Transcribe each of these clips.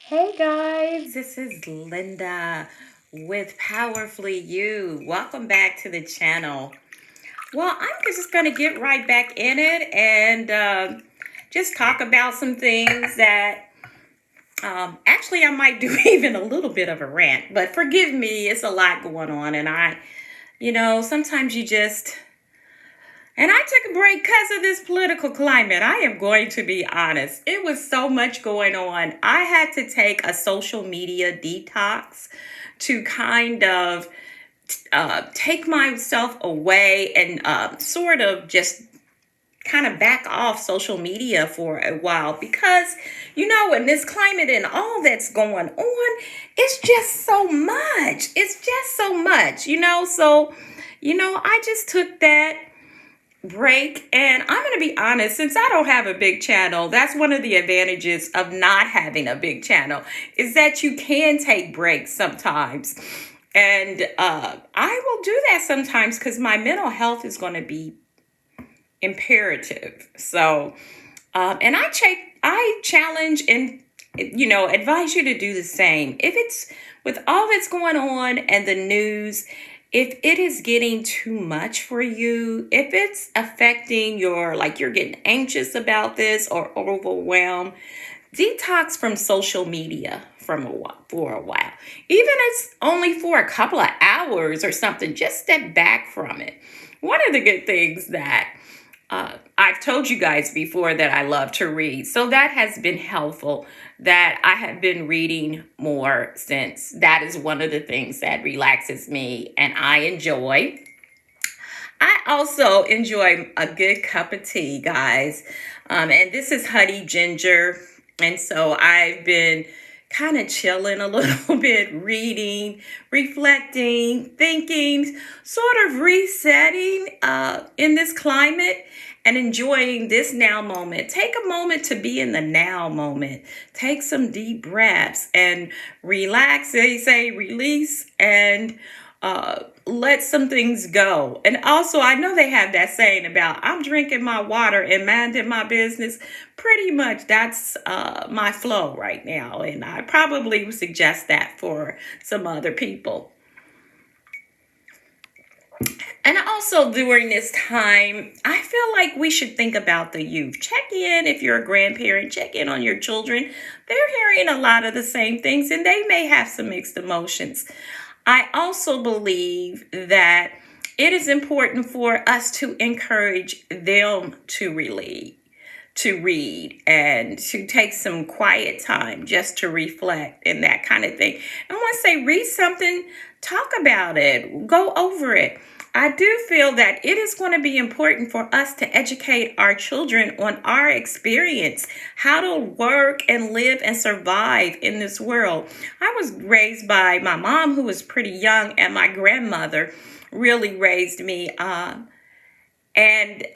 Hey guys, this is Linda with Powerfully You. Welcome back to the channel. Well, I'm just going to get right back in it and just talk about some things that actually I might do even a little bit of a rant, but forgive me, it's a lot going on. And sometimes you just, and I took a break because of this political climate. I am going to be honest. It was so much going on. I had to take a social media detox to kind of take myself away and sort of just kind of back off social media for a while because, in this climate and all that's going on, it's just so much. It's just so much, So, I just took that break. And I'm going to be honest, since I don't have a big channel, that's one of the advantages of not having a big channel is that you can take breaks sometimes. And I will do that sometimes because my mental health is going to be imperative. So, and I challenge and, advise you to do the same. If it's with all that's going on and the news, if it is getting too much for you, if it's affecting like you're getting anxious about this or overwhelmed, detox from social media for a while. Even if it's only for a couple of hours or something, just step back from it. One of the good things that I've told you guys before that I love to read. So that has been helpful that I have been reading more since that is one of the things that relaxes me and I enjoy. I also enjoy a good cup of tea, guys. And this is honey ginger. And so I've been kind of chilling a little bit, reading, reflecting, thinking, sort of resetting in this climate and enjoying this now moment. Take a moment to be in the now moment. Take some deep breaths and relax. They say release and let some things go. And also, I know they have that saying about I'm drinking my water and minding my business. Pretty much that's my flow right now. And I probably would suggest that for some other people. And also during this time, I feel like we should think about the youth. Check in if you're a grandparent, check in on your children. They're hearing a lot of the same things and they may have some mixed emotions. I also believe that it is important for us to encourage them to read and to take some quiet time just to reflect and that kind of thing. And once they read something, talk about it, go over it. I do feel that it is going to be important for us to educate our children on our experience, how to work and live and survive in this world. I was raised by my mom, who was pretty young, and my grandmother really raised me. And they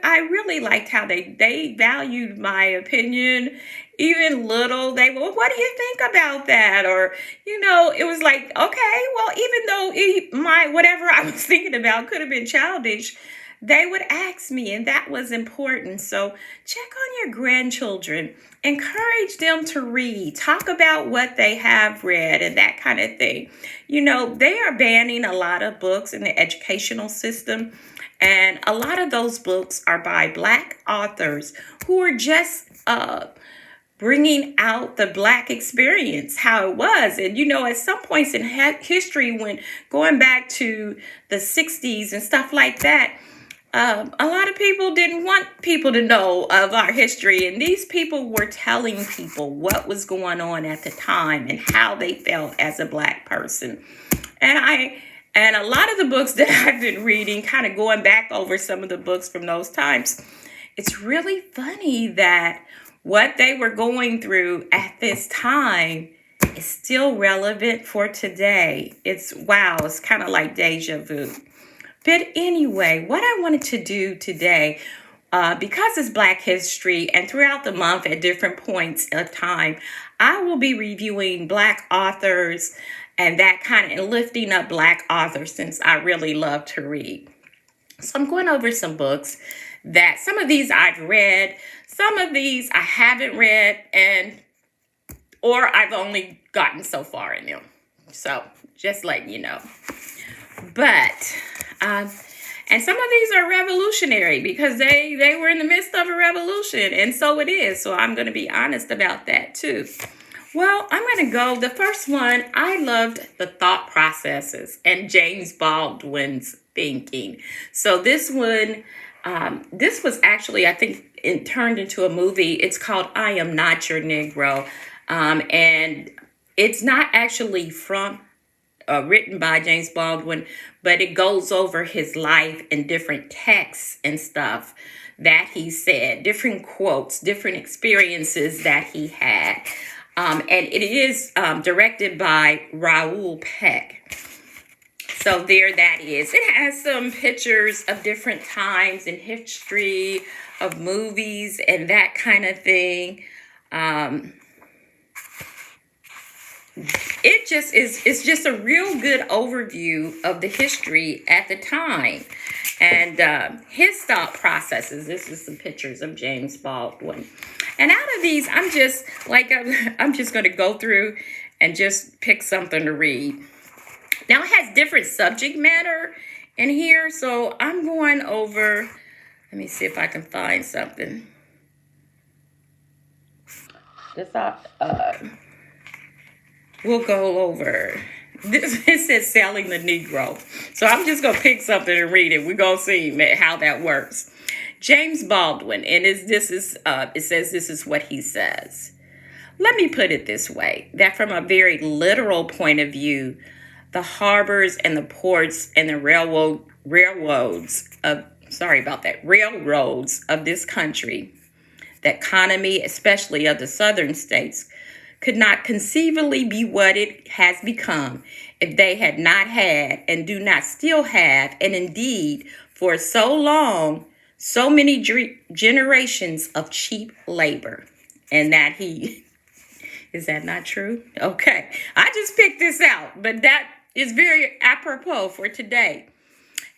I really liked how they valued my opinion, even little. They were, what do you think about that? Or, it was like, okay, well, even though whatever I was thinking about could have been childish, they would ask me, and that was important. So check on your grandchildren, encourage them to read, talk about what they have read and that kind of thing. They are banning a lot of books in the educational system, and a lot of those books are by Black authors who are just bringing out the Black experience, how it was. And, at some points in history, when going back to the 60s and stuff like that, a lot of people didn't want people to know of our history. And these people were telling people what was going on at the time and how they felt as a Black person. And a lot of the books that I've been reading, kind of going back over some of the books from those times, it's really funny that what they were going through at this time is still relevant for today. It's kind of like deja vu. But anyway, what I wanted to do today, because it's Black History and throughout the month at different points of time, I will be reviewing Black authors and that kind of lifting up Black authors since I really love to read. So I'm going over some books that some of these I've read, some of these I haven't read, and or I've only gotten so far in them. So just letting you know. But and some of these are revolutionary because they were in the midst of a revolution, and so it is. So I'm going to be honest about that too. Well, I'm going to go. The first one, I loved the thought processes and James Baldwin's thinking. So this one, this was actually, I think, it turned into a movie. It's called I Am Not Your Negro. And it's not actually from written by James Baldwin, but it goes over his life and different texts and stuff that he said, different quotes, different experiences that he had. And it is directed by Raoul Peck. So there that is. It has some pictures of different times in history, of movies and that kind of thing. It just is, it's just a real good overview of the history at the time and his thought processes. This is some pictures of James Baldwin. And out of these, I'm just going to go through and just pick something to read. Now it has different subject matter in here, so I'm going over, let me see if I can find something. We'll go over this. It says selling the Negro. So I'm just going to pick something and read it. We're going to see how that works. James Baldwin, and it says this is what he says. Let me put it this way, that from a very literal point of view, the harbors and the ports and the railroads of this country, the economy, especially of the southern states, could not conceivably be what it has become if they had not had and do not still have, and indeed for so long, so many generations of cheap labor. And that is that not true? Okay, I just picked this out, but that is very apropos for today.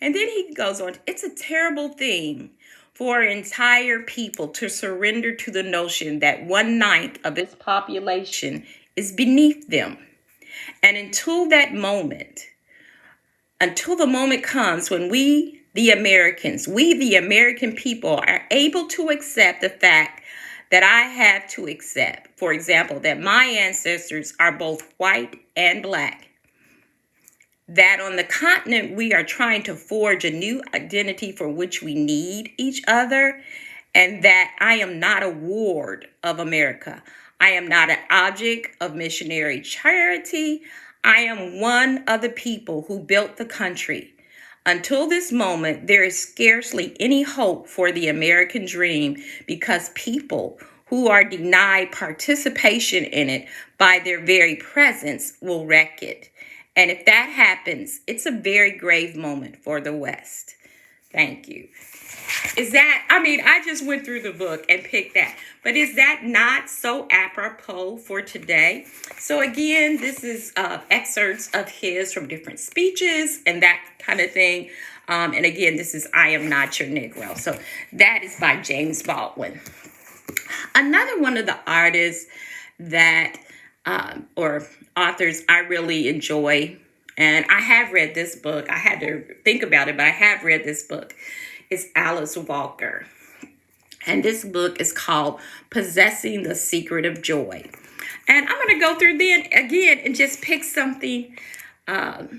And then he goes on, it's a terrible thing for an entire people to surrender to the notion that 1/9 of its population is beneath them. And until the moment comes when we, the American people, are able to accept the fact that I have to accept, for example, that my ancestors are both white and black, that on the continent we are trying to forge a new identity for which we need each other, and that I am not a ward of America. I am not an object of missionary charity. I am one of the people who built the country. Until this moment, there is scarcely any hope for the American dream because people who are denied participation in it by their very presence will wreck it. And if that happens, it's a very grave moment for the West. Thank you. I just went through the book and picked that. But is that not so apropos for today? So again, this is excerpts of his from different speeches and that kind of thing. And again, this is I Am Not Your Negro. So that is by James Baldwin. Another one of the artists that or authors I really enjoy, and I have read this book. I had to think about it, but I have read this book. It's Alice Walker. And this book is called Possessing the Secret of Joy. And I'm going to go through then again and just pick something out.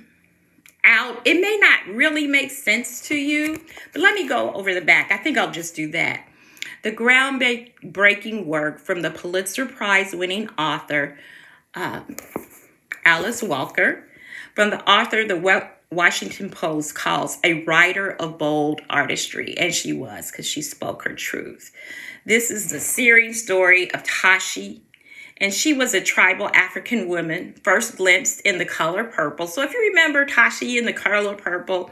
It may not really make sense to you, but let me go over the back. I think I'll just do that. The groundbreaking work from the Pulitzer Prize winning author, Alice Walker, from the author the Washington Post calls a writer of bold artistry. And she was, because she spoke her truth. This is the searing story of Tashi. And she was a tribal African woman, first glimpsed in The Color Purple. So if you remember Tashi in The Color Purple,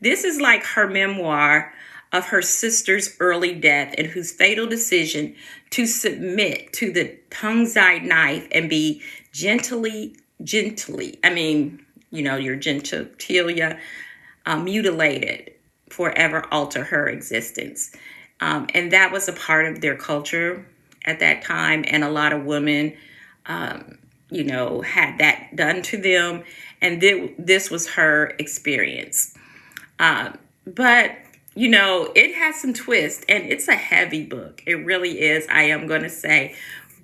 this is like her memoir of her sister's early death and whose fatal decision to submit to the tongue-side knife and be your genitalia, mutilated forever alter her existence. And that was a part of their culture at that time. And a lot of women, had that done to them. And this was her experience. But, it has some twists, and it's a heavy book. It really is, I am going to say.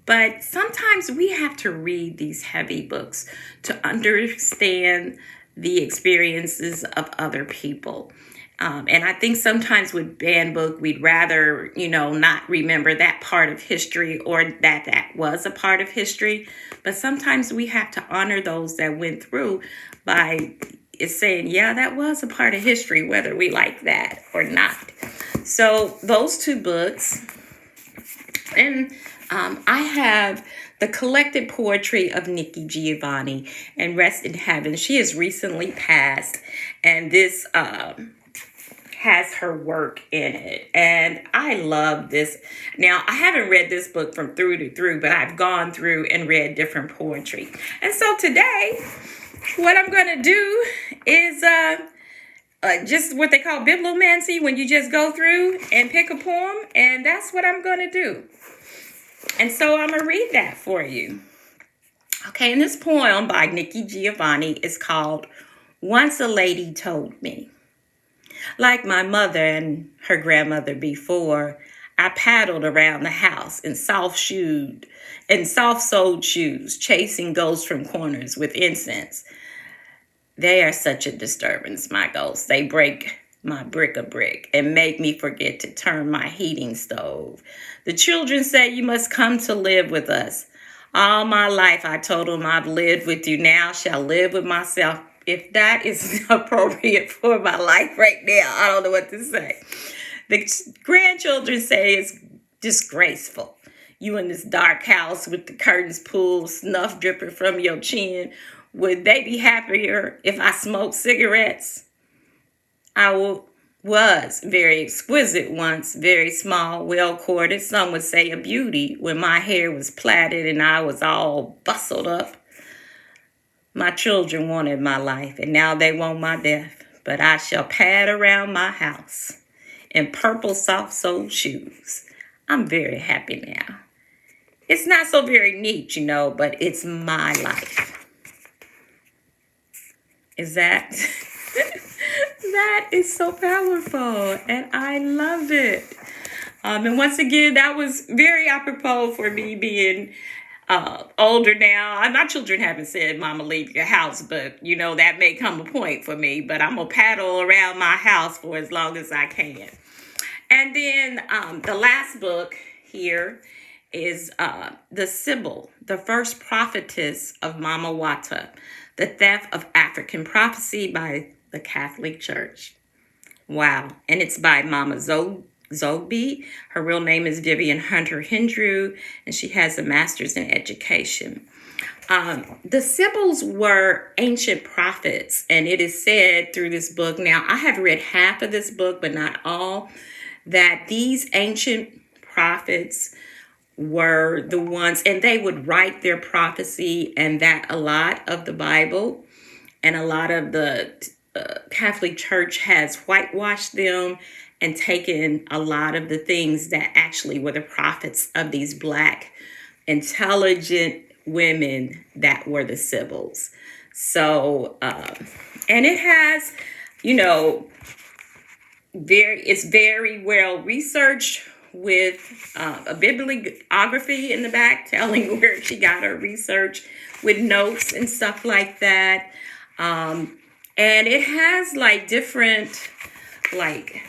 But sometimes we have to read these heavy books to understand the experiences of other people. And I think sometimes with banned book, we'd rather, not remember that part of history, or that was a part of history. But sometimes we have to honor those that went through by saying, yeah, that was a part of history, whether we like that or not. So those two books. And I have the collected poetry of Nikki Giovanni, and Rest in Heaven. She has recently passed, and this has her work in it. And I love this. Now, I haven't read this book from through to through, but I've gone through and read different poetry. And so today, what I'm going to do is just what they call bibliomancy, when you just go through and pick a poem, and that's what I'm going to do. And so I'm going to read that for you. Okay, and this poem by Nikki Giovanni is called Once a Lady Told Me. Like my mother and her grandmother before, I paddled around the house in soft-soled shoes, chasing ghosts from corners with incense. They are such a disturbance, my ghosts. They break my brick and make me forget to turn my heating stove. The children say you must come to live with us. All my life I told them I've lived with you, now shall live with myself. If that is appropriate for my life right now, I don't know what to say. The grandchildren say it's disgraceful. You in this dark house with the curtains pulled, snuff dripping from your chin. Would they be happier if I smoked cigarettes? I was very exquisite once, very small, well-corded. Some would say a beauty when my hair was plaited and I was all bustled up. My children wanted my life, and now they want my death. But I shall pad around my house in purple soft-soled shoes. I'm very happy now. It's not so very neat, but it's my life. Is that... That is so powerful, and I love it. And once again, that was very apropos for me being older now. My children haven't said, Mama, leave your house, but, that may come a point for me. But I'm going to paddle around my house for as long as I can. And then the last book here is The Sibyl, the First Prophetess of Mama Wata, The Theft of African Prophecy by the Catholic Church. Wow. And it's by Mama Zogby. Her real name is Vivian Hunter Hendrew, and she has a master's in education. The Sibyls were ancient prophets, and it is said through this book. Now, I have read half of this book, but not all, that these ancient prophets were the ones, and they would write their prophecy, and that a lot of the Bible and a lot of the Catholic Church has whitewashed them and taken a lot of the things that actually were the prophets of these Black, intelligent women that were the Sibyls. So, and it has, it's very well researched with a bibliography in the back telling where she got her research with notes and stuff like that. And it has different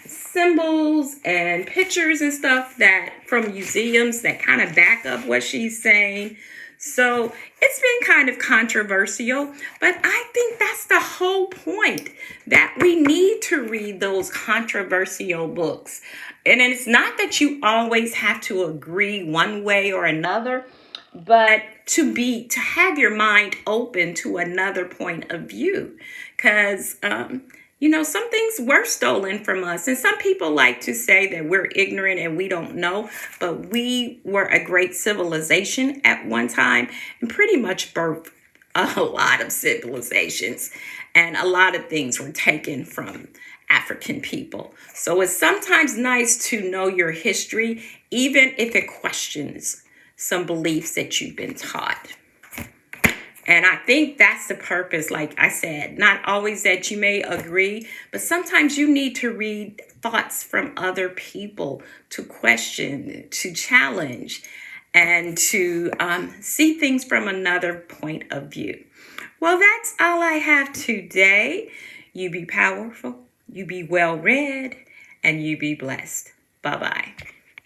symbols and pictures and stuff that from museums that kind of back up what she's saying. So it's been kind of controversial, but I think that's the whole point, that we need to read those controversial books. And it's not that you always have to agree one way or another, but to have your mind open to another point of view. Because, some things were stolen from us. And some people like to say that we're ignorant and we don't know. But we were a great civilization at one time and pretty much birthed a lot of civilizations. And a lot of things were taken from African people. So it's sometimes nice to know your history, even if it questions some beliefs that you've been taught. And I think that's the purpose, like I said, not always that you may agree, but sometimes you need to read thoughts from other people to question, to challenge, and to see things from another point of view. Well, that's all I have today. You be powerful, you be well read, and you be blessed. Bye-bye.